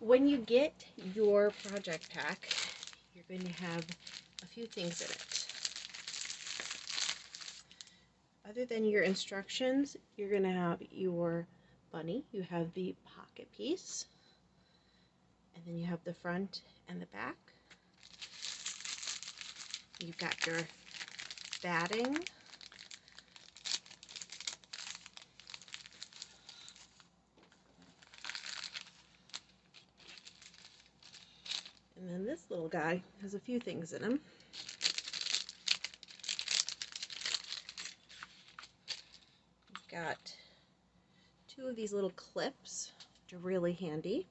When you get your project pack, you're going to have a few things in it. Other than your instructions, you're going to have your bunny. You have the pocket piece, and then you have the front and the back. You've got your batting. And then this little guy has a few things in him. You've got two of these little clips, which are really handy.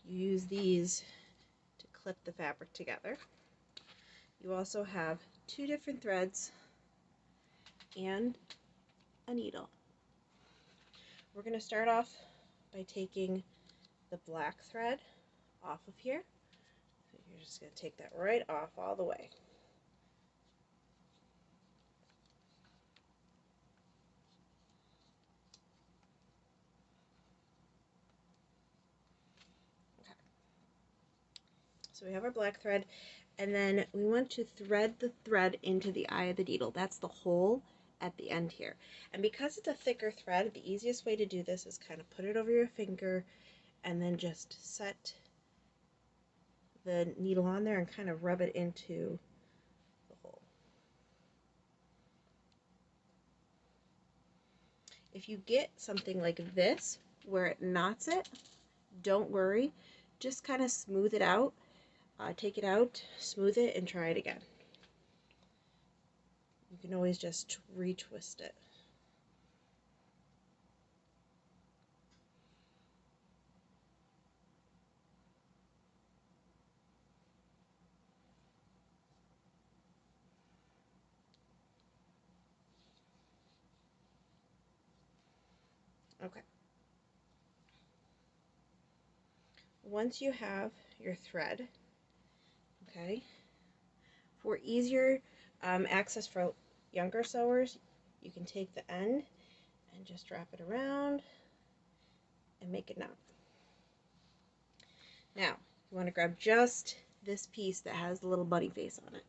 You use these to clip the fabric together. You also have two different threads and a needle. We're going to start off by taking the black thread off of here. So you're just going to take that right off all the way. Okay. So we have our black thread, and then we want to thread the thread into the eye of the needle. That's the hole at the end here. And because it's a thicker thread, the easiest way to do this is kind of put it over your finger and then just set the needle on there and kind of rub it into the hole. If you get something like this where it knots it, don't worry, just kind of smooth it out. Take it out, smooth it, and try it again. You can always just retwist it. Okay. Once you have your thread, okay, for easier access for younger sewers, you can take the end and just wrap it around and make a knot. Now, you want to grab just this piece that has the little bunny face on it.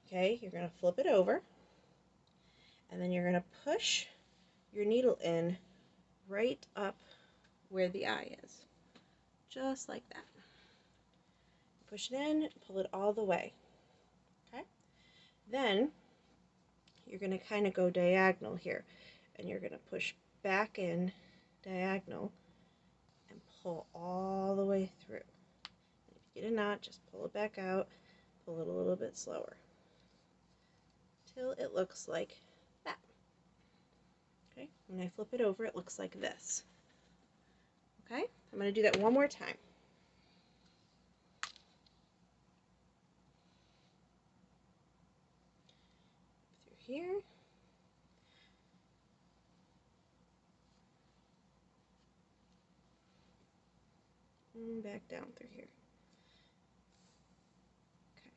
Okay, you're going to flip it over, and then you're going to push your needle in right up where the eye is. Just like that. Push it in, pull it all the way. Okay? Then you're going to kind of go diagonal here, and you're going to push back in diagonal and pull all the way through. If you get a knot, just pull it back out, pull it a little bit slower till it looks like that. Okay? When I flip it over, it looks like this. Okay? I'm going to do that one more time. Through here. And back down through here. Okay.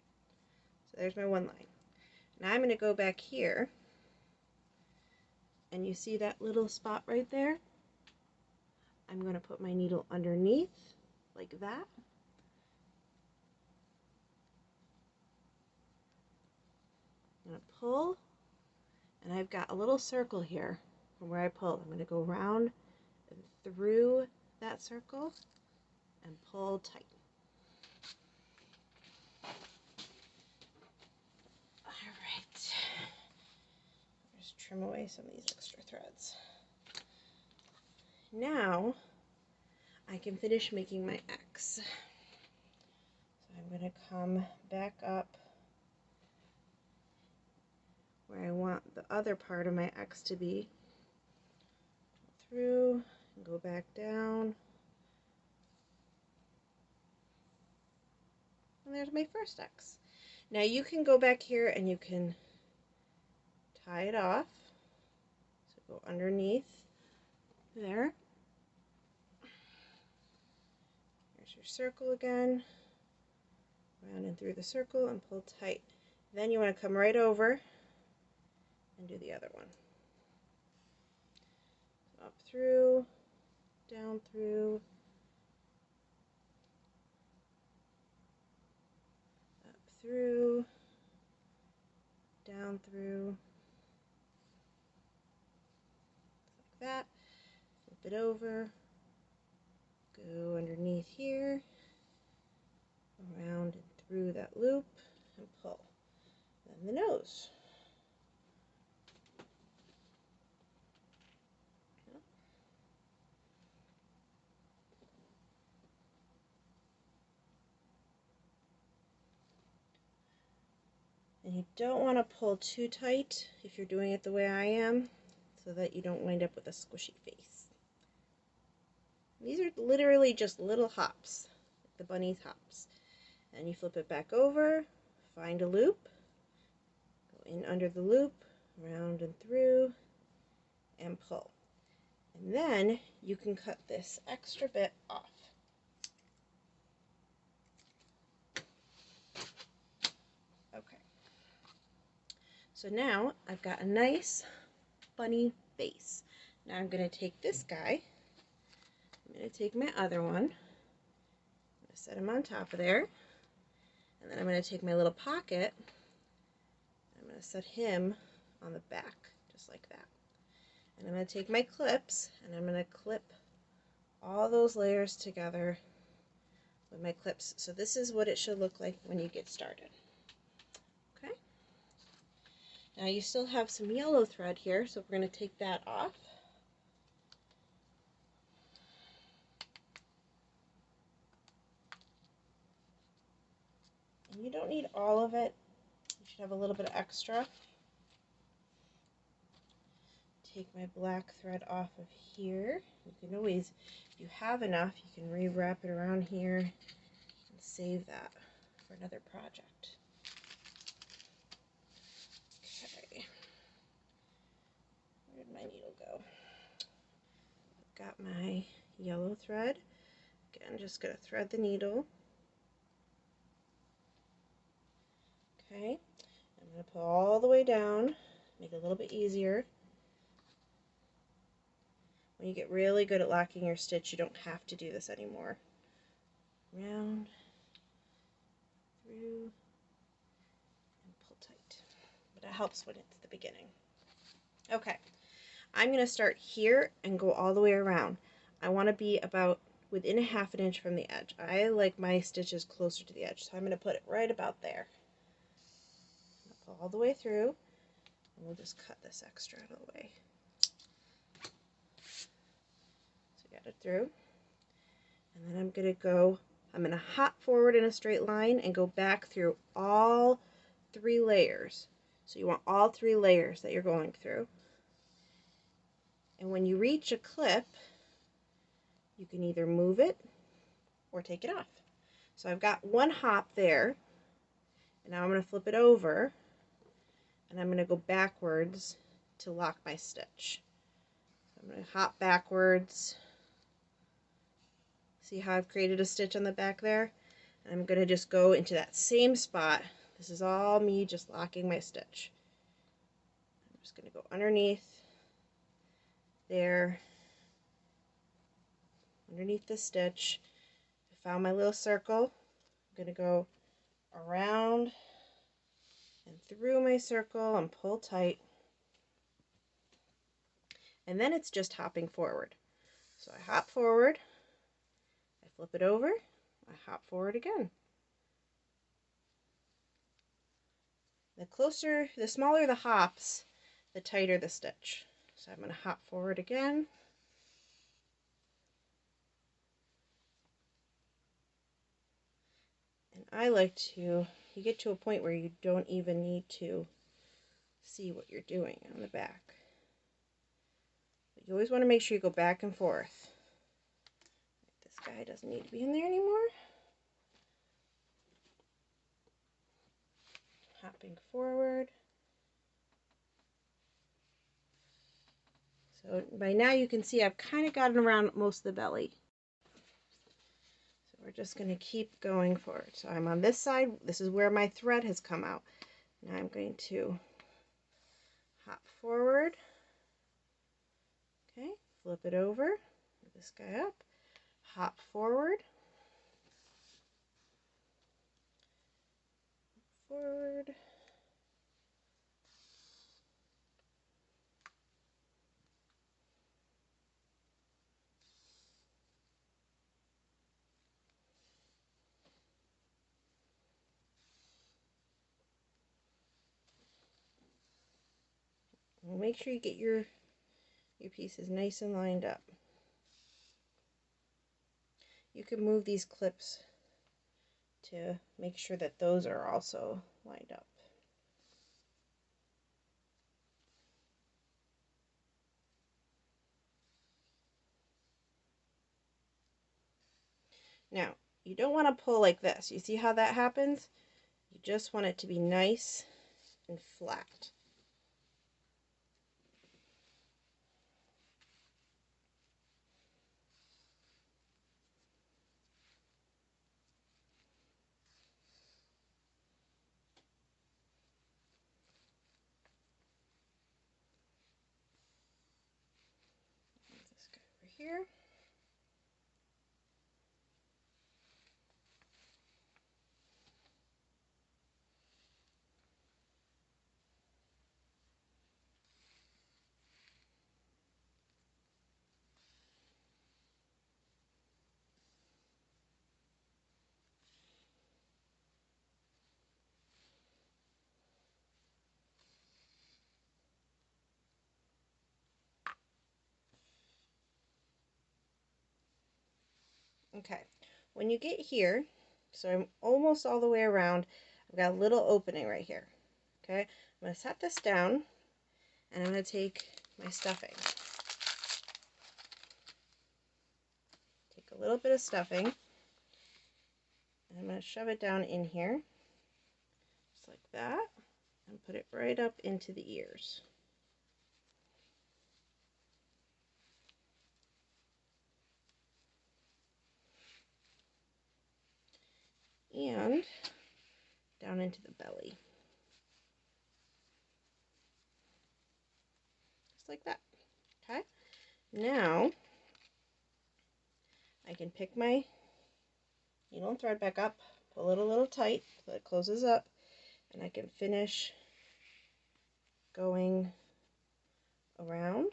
So there's my one line. Now I'm going to go back here. And you see that little spot right there? I'm going to put my needle underneath, like that. I'm going to pull, and I've got a little circle here from where I pulled. I'm going to go around and through that circle and pull tight. Alright, just trim away some of these extra threads. Now I can finish making my X. So I'm going to come back up where I want the other part of my X to be. Go through and go back down. And there's my first X. Now you can go back here and you can tie it off. So go underneath there. There's your circle again. Round and through the circle and pull tight. Then you want to come right over and do the other one. Up through, down through, through, down through, like that. Flip it over, go underneath here, around and through that loop, and pull. Then the nose. And you don't want to pull too tight if you're doing it the way I am, so that you don't wind up with a squishy face. These are literally just little hops, like the bunny's hops. And you flip it back over, find a loop, go in under the loop, around and through, and pull. And then you can cut this extra bit off. Okay. So now I've got a nice bunny face. Now I'm going to take this guy, I'm going to take my other one, I'm going to set him on top of there, and then I'm going to take my little pocket, I'm going to set him on the back, just like that. And I'm going to take my clips, and I'm going to clip all those layers together with my clips. So this is what it should look like when you get started. Okay? Now you still have some yellow thread here, so we're going to take that off. And you don't need all of it. You should have a little bit of extra. Take my black thread off of here. You can always, if you have enough, you can re-wrap it around here and save that for another project. Okay. Where did my needle go? I've got my yellow thread. Again, just going to thread the needle. Okay. I'm going to pull all the way down, make it a little bit easier. When you get really good at locking your stitch, you don't have to do this anymore. Round, through, and pull tight. But it helps when it's the beginning. Okay, I'm going to start here and go all the way around. I want to be about within a ½ inch from the edge. I like my stitches closer to the edge, so I'm going to put it right about there. Pull all the way through, and we'll just cut this extra out of the way. Get it through, and then I'm going to hop forward in a straight line and go back through all 3 layers. So you want all 3 layers that you're going through. And when you reach a clip, you can either move it or take it off. So I've got 1 hop there, and now I'm going to flip it over, and I'm going to go backwards to lock my stitch. So I'm going to hop backwards. See how I've created a stitch on the back there? And I'm going to just go into that same spot. This is all me just locking my stitch. I'm just going to go underneath there, underneath the stitch. I found my little circle. I'm going to go around and through my circle and pull tight. And then it's just hopping forward. So I hop forward, I flip it over, I hop forward again. The smaller the hops, the tighter the stitch. So I'm going to hop forward again. And I like to, you get to a point where you don't even need to see what you're doing on the back. But you always want to make sure you go back and forth. This guy doesn't need to be in there anymore. Hopping forward. So by now you can see I've kind of gotten around most of the belly. So we're just going to keep going forward. So I'm on this side. This is where my thread has come out. Now I'm going to hop forward. Okay, flip it over. Move this guy up. Hop forward. make sure you get your pieces nice and lined up. You can move these clips to make sure that those are also lined up. Now, you don't want to pull like this. You see how that happens? You just want it to be nice and flat. This guy over here. Okay, when you get here, so I'm almost all the way around, I've got a little opening right here. Okay, I'm going to set this down, and I'm going to take my stuffing. Take a little bit of stuffing, and I'm going to shove it down in here, just like that, and put it right up into the ears. And down into the belly. Just like that. Okay? Now, I can pick my needle and thread back up, pull it a little tight so it closes up, and I can finish going around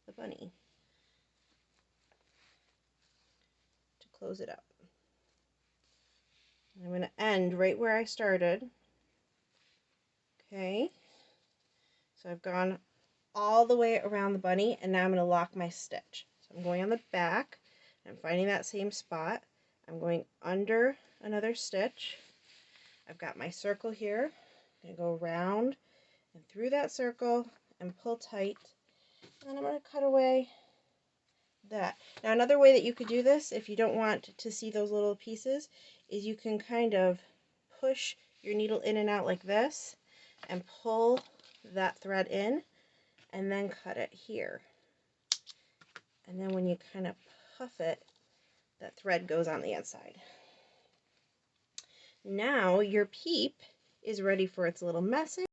the bunny to close it up. I'm going to end right where I started. Okay, so I've gone all the way around the bunny, and now I'm going to lock my stitch. So I'm going on the back, I'm finding that same spot, I'm going under another stitch, I've got my circle here, I'm going to go around and through that circle and pull tight, and then I'm going to cut away that. Now another way that you could do this, if you don't want to see those little pieces, is you can kind of push your needle in and out like this and pull that thread in and then cut it here. And then when you kind of puff it, that thread goes on the inside. Now your Peep is ready for its little message